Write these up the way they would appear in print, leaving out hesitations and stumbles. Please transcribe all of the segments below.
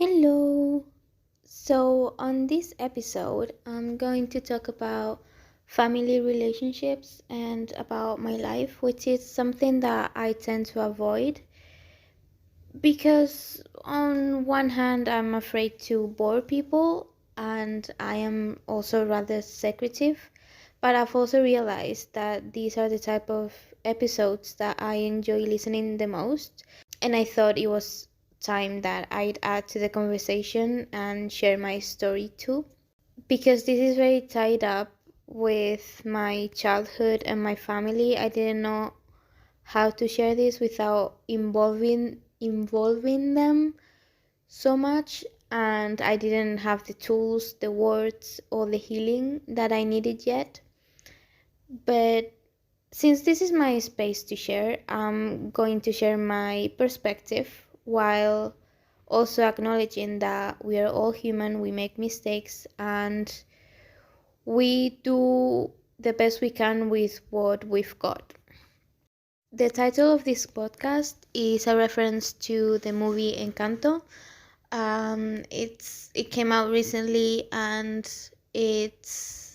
Hello. So, on this episode, I'm going to talk about family relationships and about my life, which is something that I tend to avoid because, on one hand, I'm afraid to bore people and I am also rather secretive. But I've also realized that these are the type of episodes that I enjoy listening the most, and I thought it was time that I'd add to the conversation and share my story too, because this is very tied up with my childhood and my family. I didn't know how to share this without involving them so much, and I didn't have the tools, the words, or the healing that I needed yet. But since this is my space to share, I'm going to share my perspective while also acknowledging that we are all human, we make mistakes, and we do the best we can with what we've got. The title of this podcast is a reference to the movie Encanto. It came out recently, and it's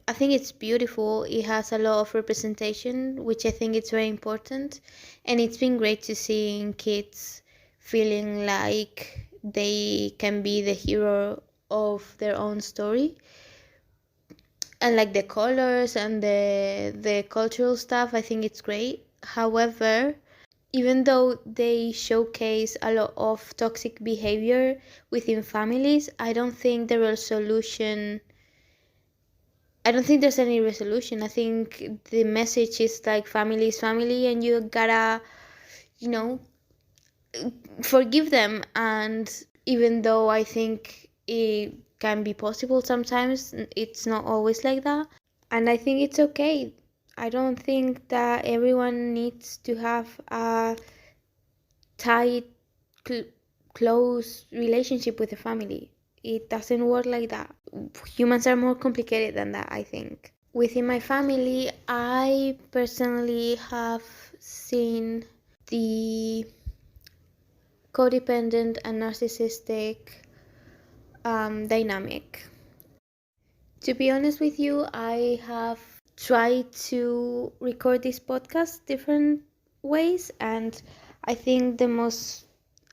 I think it's beautiful. It has a lot of representation, which I think it's very important, and it's been great to see kids feeling like they can be the hero of their own story, and like the colors and the cultural stuff. I think it's great. However, even though they showcase a lot of toxic behavior within families, I don't think there's any resolution. I think the message is like family is family, and you gotta, you know, forgive them. And even though I think it can be possible sometimes, it's not always like that. And I think it's okay. I don't think that everyone needs to have a tight, cl- close relationship with the family. It doesn't work like that. Humans are more complicated than that, I think. Within my family, I personally have seen the codependent and narcissistic dynamic. To be honest with you, I have tried to record this podcast different ways, and I think the most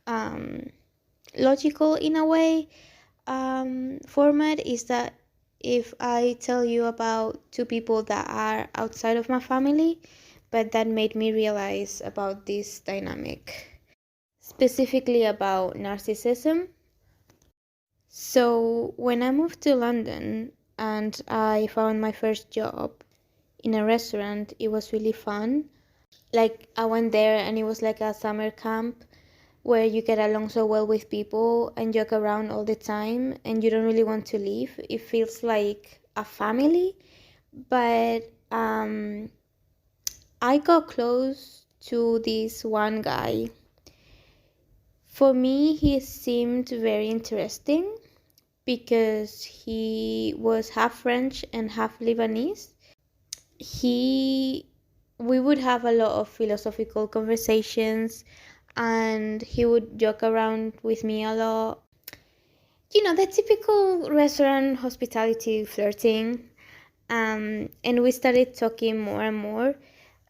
um, logical in a way format is that if I tell you about two people that are outside of my family, but that made me realize about this dynamic, specifically about narcissism. So, when I moved to London and I found my first job in a restaurant, it was really fun. Like, I went there and it was like a summer camp where you get along so well with people and joke around all the time and you don't really want to leave. It feels like a family. But I got close to this one guy. For me, he seemed very interesting because he was half French and half Lebanese. He We would have a lot of philosophical conversations, and he would joke around with me a lot. You know, the typical restaurant hospitality flirting. And we started talking more and more.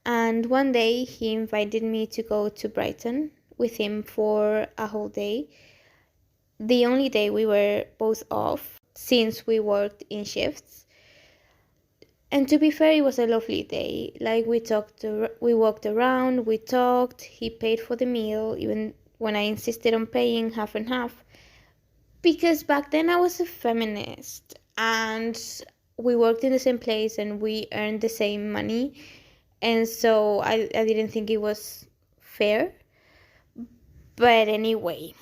And one day he invited me to go to Brighton with him for a whole day. The only day we were both off since we worked in shifts. And to be fair, it was a lovely day. Like we walked around, we talked, he paid for the meal, even when I insisted on paying half and half. Because back then I was a feminist and we worked in the same place and we earned the same money. And so I didn't think it was fair. But anyway,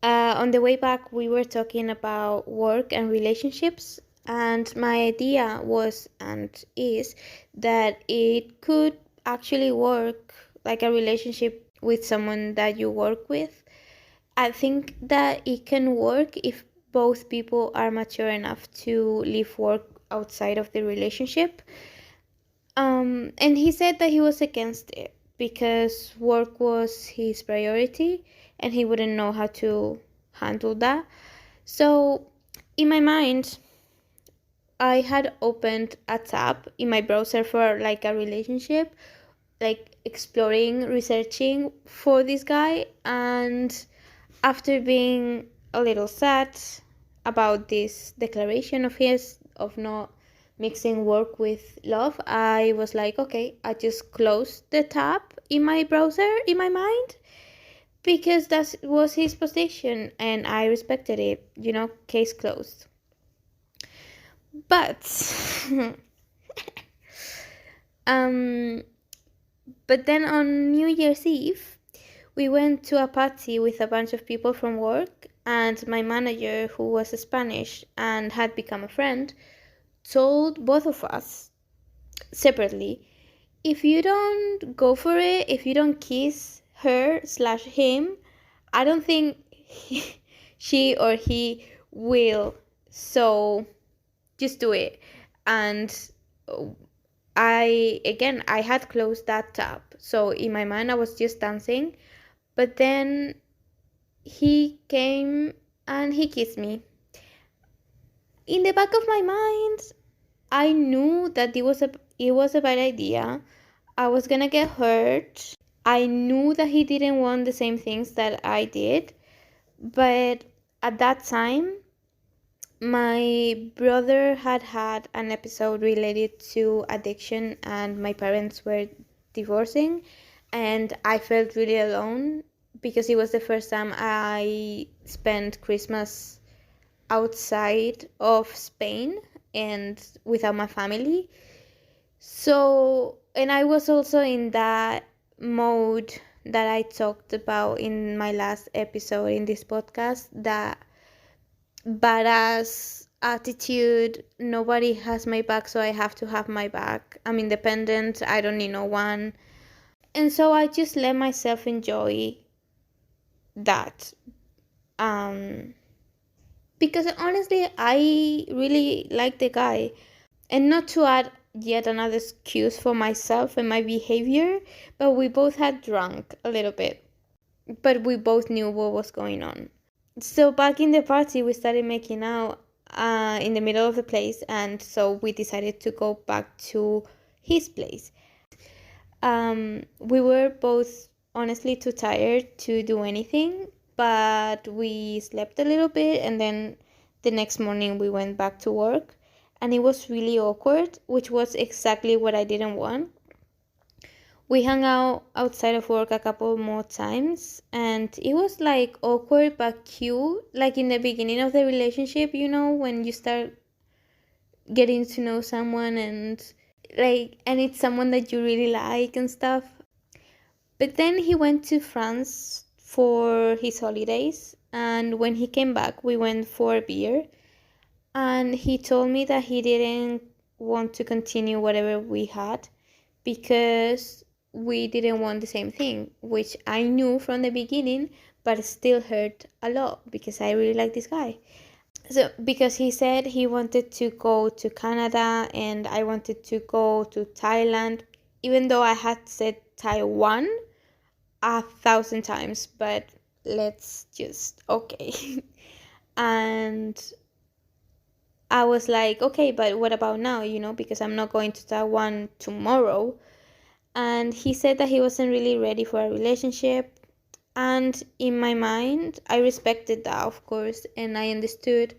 on the way back, we were talking about work and relationships. And my idea was and is that it could actually work like a relationship with someone that you work with. I think that it can work if both people are mature enough to leave work outside of the relationship. And he said that he was against it because work was his priority and he wouldn't know how to handle that. So in my mind, I had opened a tab in my browser for like a relationship, like exploring, researching for this guy. And after being a little sad about this declaration of his of not mixing work with love, I was like, okay, I just closed the tab in my browser in my mind, because that was his position and I respected it, case closed. But um but then on New Year's Eve, we went to a party with a bunch of people from work, and my manager, who was Spanish and had become a friend, told both of us separately, if you don't go for it, if you don't kiss her/him, I don't think she or he will. So just do it. And I had closed that tab. So in my mind, I was just dancing. But then he came and he kissed me. In the back of my mind, I knew that it was a bad idea. I was gonna get hurt. I knew that he didn't want the same things that I did. But at that time, my brother had an episode related to addiction, and my parents were divorcing, and I felt really alone because it was the first time I spent Christmas outside of Spain and without my family. So, and I was also in that mode that I talked about in my last episode in this podcast, that badass attitude, nobody has my back, so I have to have my back. I'm independent, I don't need no one. And so I just let myself enjoy that. Because honestly, I really like the guy. And not to add yet another excuse for myself and my behavior, but we both had drunk a little bit. But we both knew what was going on. So back in the party, we started making out in the middle of the place, and so we decided to go back to his place. We were both honestly too tired to do anything, but we slept a little bit, and then the next morning we went back to work, and it was really awkward, which was exactly what I didn't want. We hung out outside of work a couple more times, and it was like awkward but cute, like in the beginning of the relationship, when you start getting to know someone, and it's someone that you really like and stuff. But then he went to France for his holidays, and when he came back, we went for a beer, and he told me that he didn't want to continue whatever we had because we didn't want the same thing, which I knew from the beginning, but it still hurt a lot because I really like this guy. So because he said he wanted to go to Canada and I wanted to go to Thailand, even though I had said Taiwan 1,000 times, but let's just okay. And I was like, okay, but what about now, because I'm not going to Taiwan tomorrow. And he said that he wasn't really ready for a relationship. And in my mind, I respected that, of course, and I understood.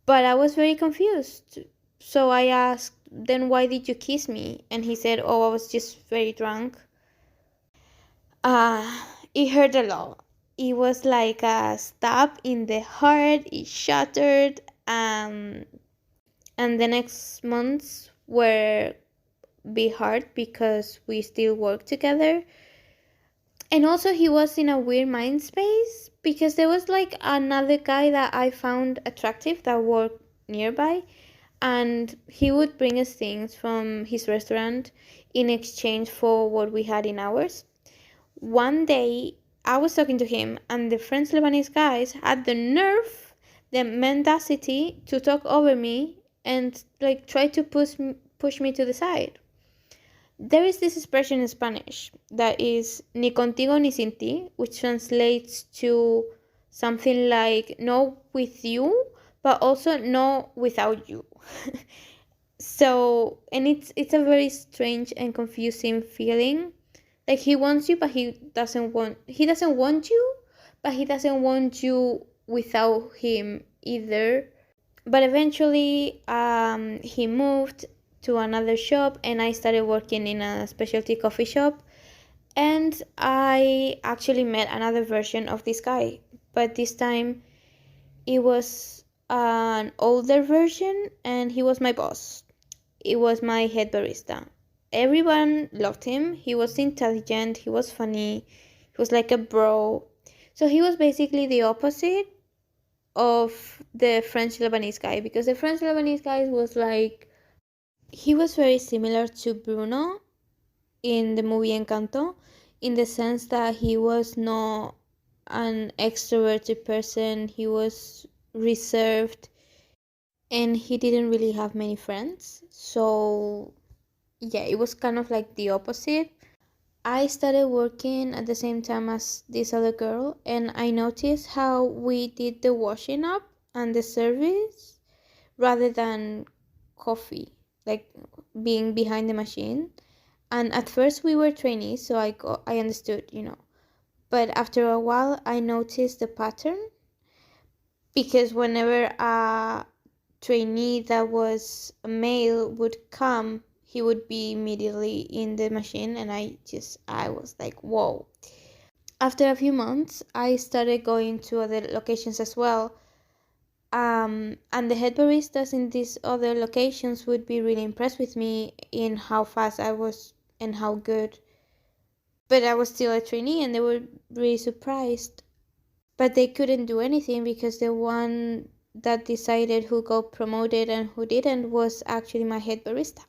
But I was very confused. So I asked, then why did you kiss me? And he said, oh, I was just very drunk. It hurt a lot. It was like a stab in the heart. It shattered. And the next months were be hard because we still work together. And also he was in a weird mind space because there was like another guy that I found attractive that worked nearby, and he would bring us things from his restaurant in exchange for what we had in ours. One day I was talking to him, and the French Lebanese guys had the nerve, the mendacity to talk over me and like try to push me to the side. There is this expression in Spanish that is ni contigo ni sin ti, which translates to something like no with you, but also no without you. So, and it's a very strange and confusing feeling. Like he wants you, but he doesn't want you, but he doesn't want you without him either. But eventually, he moved to another shop, and I started working in a specialty coffee shop. And I actually met another version of this guy, but this time it was an older version, and he was my boss. It was my head barista. Everyone loved him. He was intelligent, he was funny, he was like a bro. So he was basically the opposite of the French Lebanese guy, because the French Lebanese guy was like, he was very similar to Bruno in the movie Encanto, in the sense that he was not an extroverted person, he was reserved, and he didn't really have many friends. So yeah, it was kind of like the opposite. I started working at the same time as this other girl, and I noticed how we did the washing up and the service rather than coffee, like being behind the machine. And at first we were trainees, so I understood. But after a while, I noticed the pattern, because whenever a trainee that was a male would come, he would be immediately in the machine, and I was like, whoa. After a few months, I started going to other locations as well. And the head baristas in these other locations would be really impressed with me in how fast I was and how good. But I was still a trainee, and they were really surprised. But they couldn't do anything, because the one that decided who got promoted and who didn't was actually my head barista.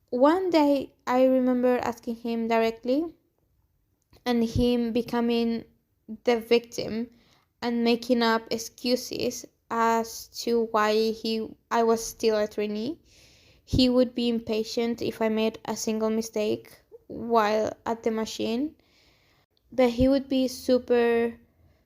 One day I remember asking him directly, and him becoming the victim and making up excuses as to why I was still a trainee. He would be impatient if I made a single mistake while at the machine, but he would be super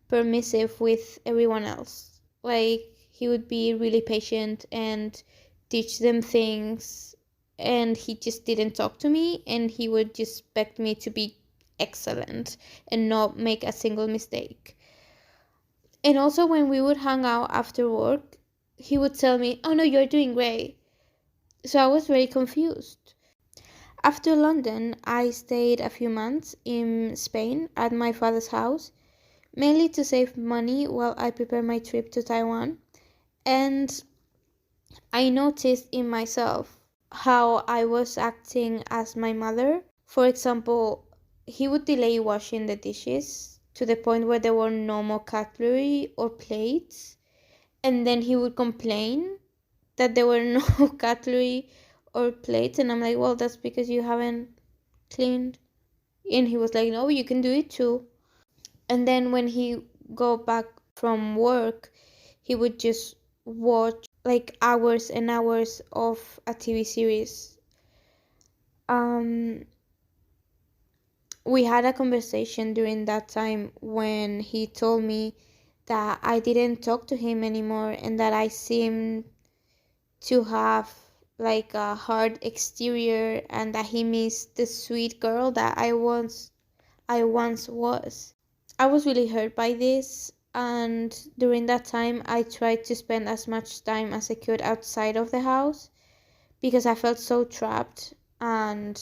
permissive with everyone else. Like, he would be really patient and teach them things, and he just didn't talk to me, and he would just expect me to be excellent and not make a single mistake. And also, when we would hang out after work, he would tell me, "Oh no, you're doing great." So I was very confused. After London, I stayed a few months in Spain at my father's house, mainly to save money while I prepared my trip to Taiwan. And I noticed in myself how I was acting as my mother. For example, he would delay washing the dishes to the point where there were no more cutlery or plates, and then he would complain that there were no cutlery or plates, and I'm like, well, that's because you haven't cleaned. And he was like, no, you can do it too. And then when he go back from work, he would just watch like hours and hours of a TV series. Um, we had a conversation during that time when he told me that I didn't talk to him anymore, and that I seemed to have like a hard exterior, and that he missed the sweet girl that I once was. I was really hurt by this, and during that time I tried to spend as much time as I could outside of the house, because I felt so trapped, and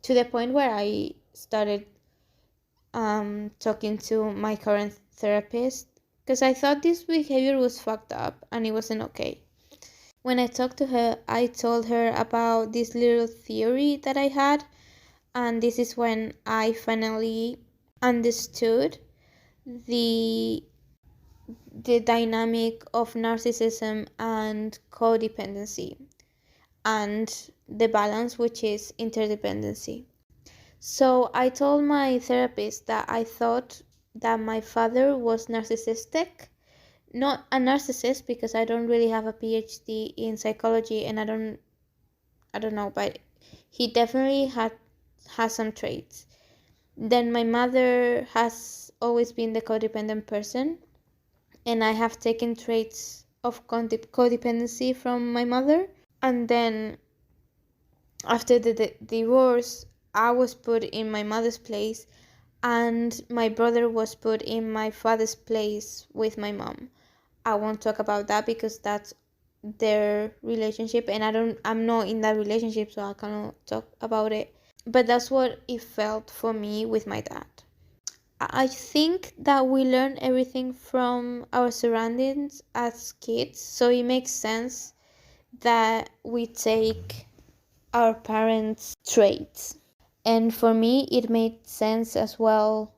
to the point where I started talking to my current therapist, because I thought this behavior was fucked up and it wasn't okay. When I talked to her, I told her about this little theory that I had, and this is when I finally understood the the dynamic of narcissism and codependency, and the balance, which is interdependency. So I told my therapist that I thought that my father was narcissistic. Not a narcissist, because I don't really have a PhD in psychology, and I don't know, but he definitely has some traits. Then my mother has always been the codependent person, and I have taken traits of codependency from my mother. And then after the divorce, I was put in my mother's place, and my brother was put in my father's place with my mom. I won't talk about that because that's their relationship, and I'm not in that relationship, so I cannot talk about it. But that's what it felt for me with my dad. I think that we learn everything from our surroundings as kids, so it makes sense that we take our parents' traits. And for me, it made sense as well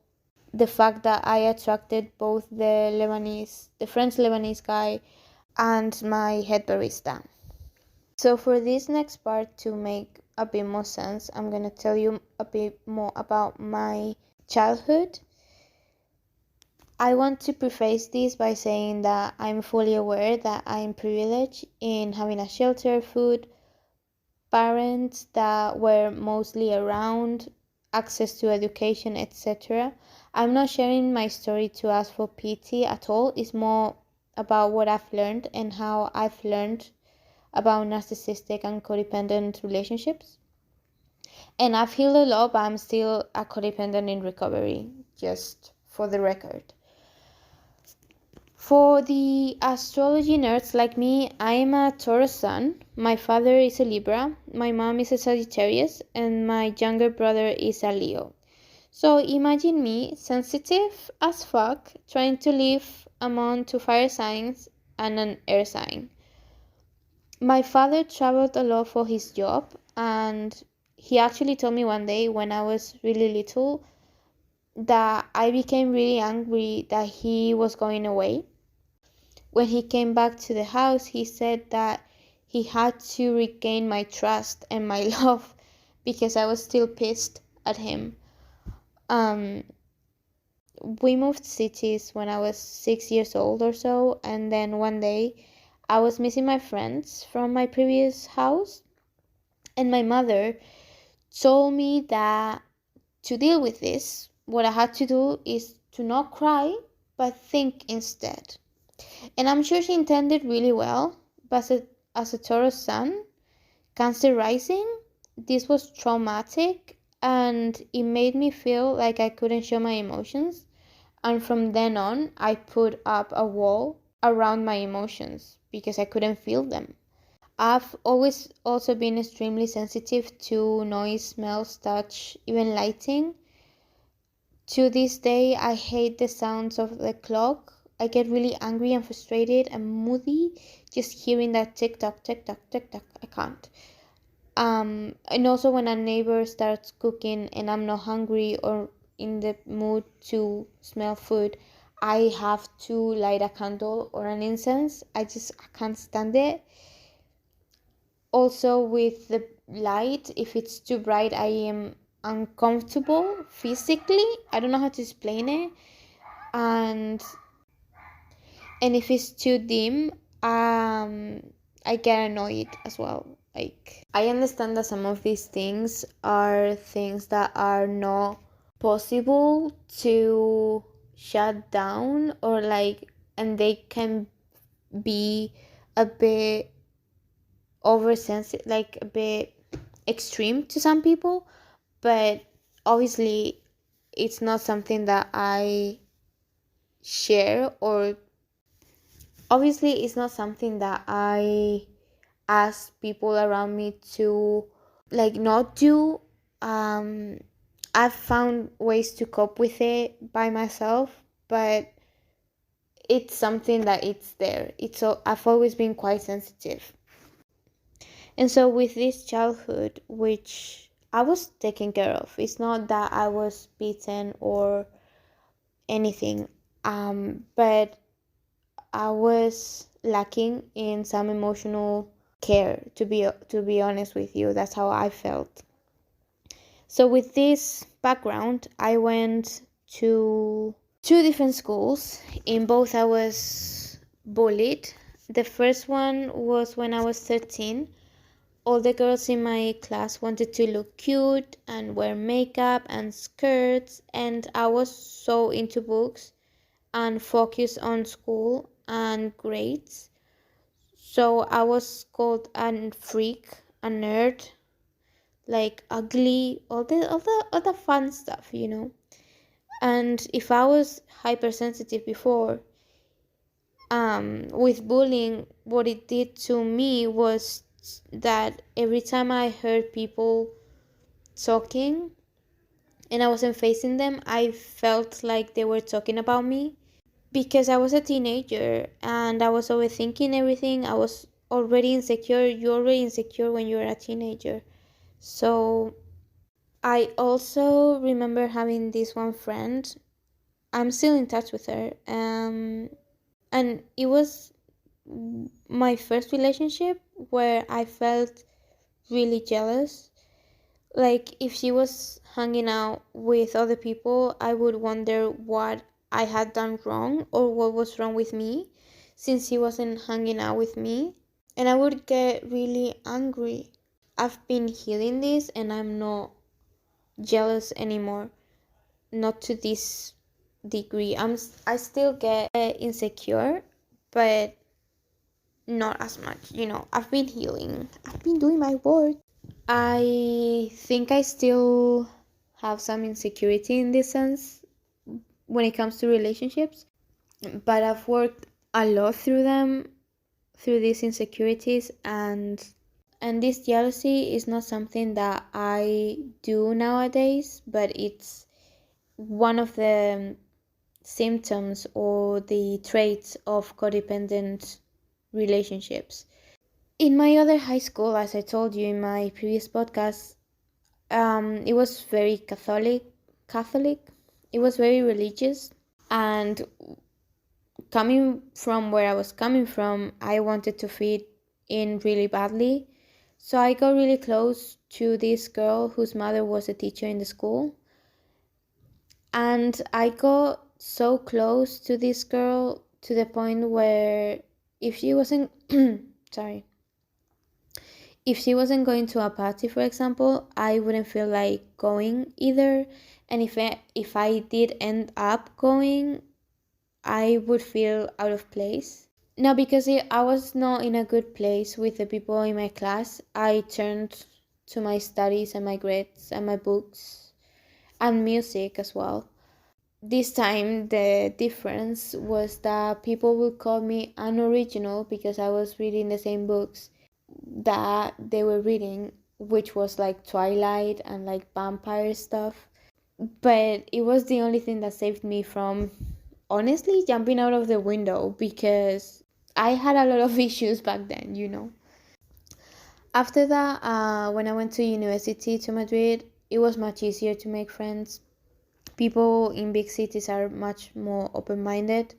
the fact that I attracted both the French Lebanese guy, and my head barista. So for this next part to make a bit more sense, I'm gonna tell you a bit more about my childhood. I want to preface this by saying that I'm fully aware that I'm privileged in having a shelter, food, parents that were mostly around, access to education, etc. I'm not sharing my story to ask for pity at all. It's more about what I've learned and how I've learned about narcissistic and codependent relationships. And I've healed a lot, but I'm still a codependent in recovery, just for the record. For the astrology nerds like me, I am a Taurus sun. My father is a Libra, my mom is a Sagittarius, and my younger brother is a Leo. So imagine me, sensitive as fuck, trying to live among two fire signs and an air sign. My father traveled a lot for his job, and he actually told me one day when I was really little that I became really angry that he was going away. When he came back to the house, he said that he had to regain my trust and my love because I was still pissed at him. We moved cities when I was 6 years old or so, and then one day I was missing my friends from my previous house, and my mother told me that to deal with this, what I had to do is to not cry, but think instead. And I'm sure she intended really well, but as a Taurus sun, Cancer rising, this was traumatic, and it made me feel like I couldn't show my emotions. And from then on, I put up a wall around my emotions because I couldn't feel them. I've always also been extremely sensitive to noise, smells, touch, even lighting. To this day, I hate the sounds of the clock. I get really angry and frustrated and moody just hearing that tick tock, tick tock, tick tock. I can't. And also when a neighbor starts cooking and I'm not hungry or in the mood to smell food, I have to light a candle or an incense. I can't stand it. Also with the light, if it's too bright, I am uncomfortable physically. I don't know how to explain it. And if it's too dim, I get annoyed as well. Like, I understand that some of these things are things that are not possible to shut down, or like, and they can be a bit oversensitive, like a bit extreme to some people, but obviously it's not something that I share, or obviously it's not something that I ask people around me to like not do. I've found ways to cope with it by myself, but it's something that it's there. I've always been quite sensitive. And so with this childhood, which I was taken care of, it's not that I was beaten or anything, but I was lacking in some emotional care, to be honest with you. That's how I felt. So with this background, I went to two different schools. In both I was bullied. The first one was when I was 13. all the girls in my class wanted to look cute and wear makeup and skirts, and I was so into books and focused on school and grades. So I was called a freak, a nerd, like ugly, all the fun stuff, And if I was hypersensitive before, with bullying, what it did to me was that every time I heard people talking and I wasn't facing them, I felt like they were talking about me because I was a teenager and I was overthinking everything. I was already insecure. You're already insecure when you're a teenager. So I also remember having this one friend. I'm still in touch with her. And it was my first relationship where I felt really jealous. Like, if she was hanging out with other people, I would wonder what I had done wrong or what was wrong with me since she wasn't hanging out with me. And I would get really angry. I've been healing this and I'm not jealous anymore. Not to this degree. I still get insecure, but not as much. I've been healing. I've been doing my work. I think I still have some insecurity in this sense when it comes to relationships, but I've worked a lot through them, through these insecurities, and this jealousy is not something that I do nowadays, but it's one of the symptoms or the traits of codependent relationships. In my other high school, as I told you in my previous podcast, it was very Catholic. It was very religious, and coming from where I was coming from, I wanted to fit in really badly. So I got really close to this girl whose mother was a teacher in the school. And I got so close to this girl to the point where if she wasn't sorry, if she wasn't going to a party, for example, I wouldn't feel like going either. And if I did end up going, I would feel out of place. Now, because I was not in a good place with the people in my class, I turned to my studies and my grades and my books and music as well. This time, the difference was that people would call me unoriginal because I was reading the same books that they were reading, which was like Twilight and like vampire stuff. But it was the only thing that saved me from honestly jumping out of the window because I had a lot of issues back then. After that, when I went to university to Madrid, it was much easier to make friends. People in big cities are much more open-minded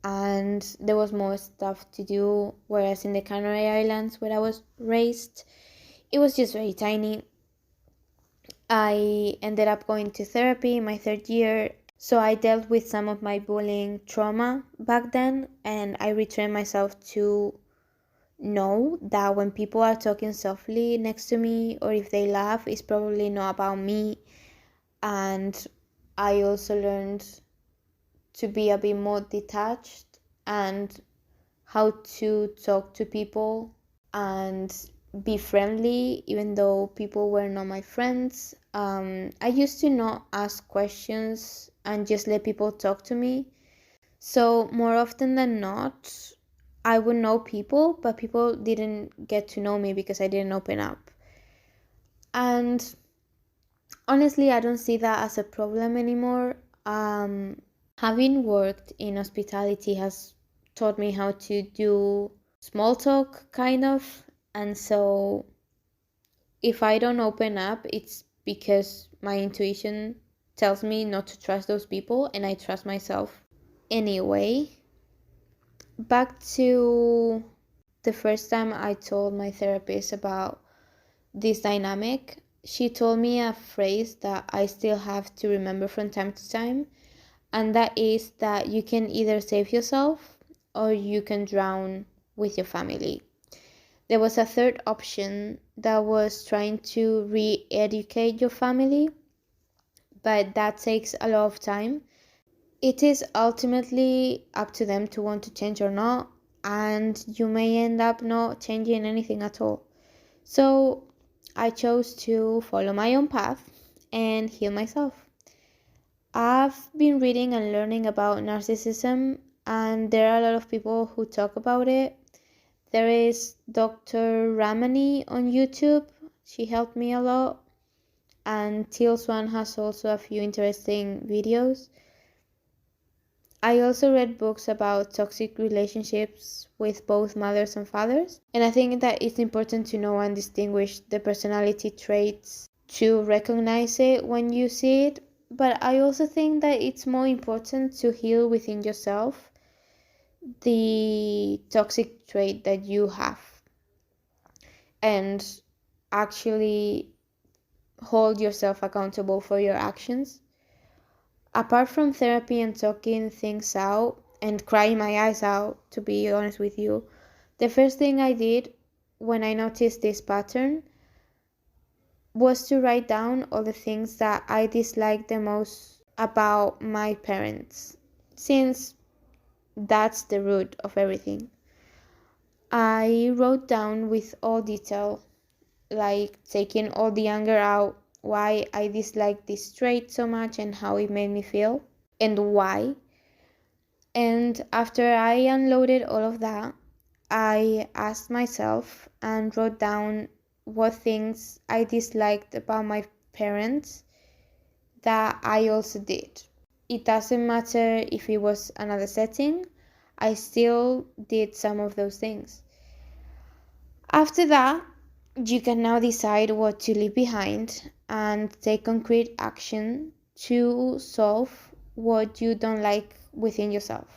and there was more stuff to do, whereas in the Canary Islands where I was raised, it was just very tiny. I ended up going to therapy in my third year, so I dealt with some of my bullying trauma back then, and I retrained myself to know that when people are talking softly next to me or if they laugh, it's probably not about me. And I also learned to be a bit more detached and how to talk to people and be friendly even though people were not my friends. I used to not ask questions and just let people talk to me. So more often than not, I would know people, but people didn't get to know me because I didn't open up. And honestly, I don't see that as a problem anymore. Having worked in hospitality has taught me how to do small talk, kind of. And so if I don't open up, it's because my intuition tells me not to trust those people, and I trust myself. Anyway, back to the first time I told my therapist about this dynamic. She told me a phrase that I still have to remember from time to time, and that is that you can either save yourself or you can drown with your family. There was a third option that was trying to re-educate your family, but that takes a lot of time. It is ultimately up to them to want to change or not, and you may end up not changing anything at all. So I chose to follow my own path and heal myself. I've been reading and learning about narcissism, and there are a lot of people who talk about it. There is Dr. Ramani on YouTube. She helped me a lot. And Teal Swan has also a few interesting videos. I also read books about toxic relationships with both mothers and fathers. And I think that it's important to know and distinguish the personality traits to recognize it when you see it. But I also think that it's more important to heal within yourself the toxic trait that you have and actually hold yourself accountable for your actions. Apart from therapy and talking things out and crying my eyes out, to be honest with you, the first thing I did when I noticed this pattern was to write down all the things that I disliked the most about my parents, since that's the root of everything. I wrote down with all detail, like taking all the anger out, why I disliked this trait so much and how it made me feel and why. And after I unloaded all of that, I asked myself and wrote down what things I disliked about my parents that I also did. It doesn't matter if it was another setting, I still did some of those things. After that, you can now decide what to leave behind and take concrete action to solve what you don't like within yourself.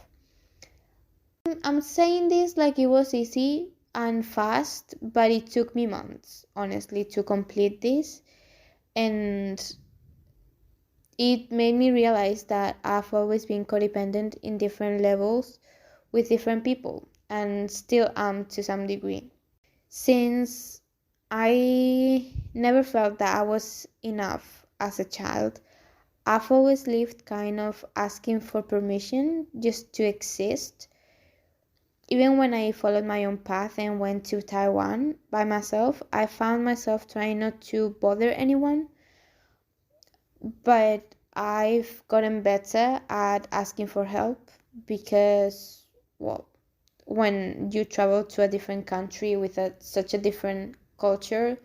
I'm saying this like it was easy and fast, but it took me months, honestly, to complete this. And it made me realize that I've always been codependent in different levels with different people and still am to some degree. Since I never felt that I was enough as a child, I've always lived kind of asking for permission just to exist. Even when I followed my own path and went to Taiwan by myself, I found myself trying not to bother anyone. But I've gotten better at asking for help because, well, when you travel to a different country with such a different culture,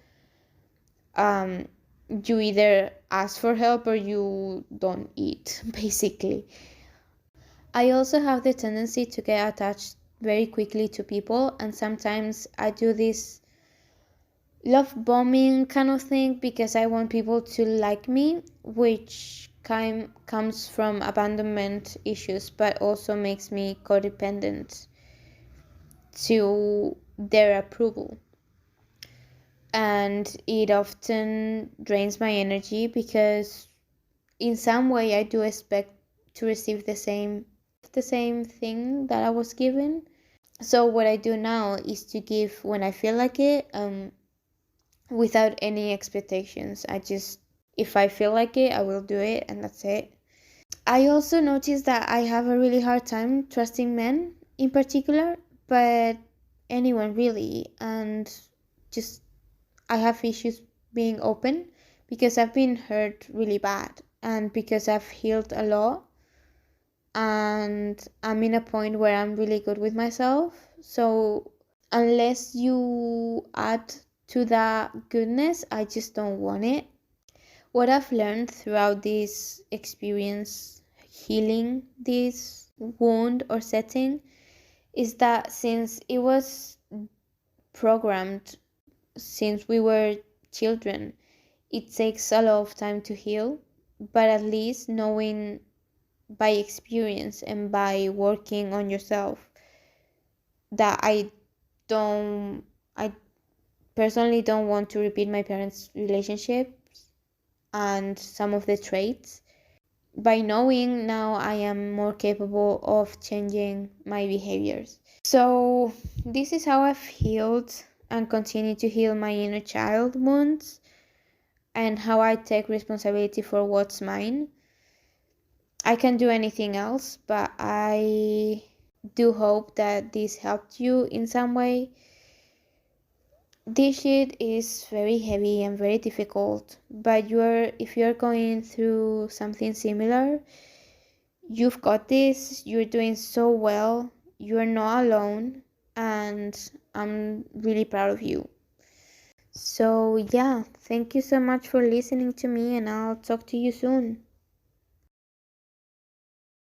you either ask for help or you don't eat, basically. I also have the tendency to get attached very quickly to people, and sometimes I do this love bombing kind of thing because I want people to like me, which comes from abandonment issues, but also makes me codependent to their approval. And it often drains my energy because in some way I do expect to receive the same thing that I was given. So what I do now is to give when I feel like it, without any expectations. If I feel like it, I will do it, and that's it. I also noticed that I have a really hard time trusting men in particular, but anyone really, and just I have issues being open because I've been hurt really bad and because I've healed a lot and I'm in a point where I'm really good with myself. So unless you add to that goodness, I just don't want it. What I've learned throughout this experience healing this wound or setting is that since it was programmed since we were children, it takes a lot of time to heal, but at least knowing by experience and by working on yourself that I personally don't want to repeat my parents' relationships and some of the traits. By knowing now, I am more capable of changing my behaviors. So this is how I've healed and continue to heal my inner child wounds and how I take responsibility for what's mine. I can't do anything else, but I do hope that this helped you in some way. This shit is very heavy and very difficult, but if you're going through something similar, you've got this. You're doing so well. You're not alone, and I'm really proud of you. So yeah, thank you so much for listening to me, and I'll talk to you soon.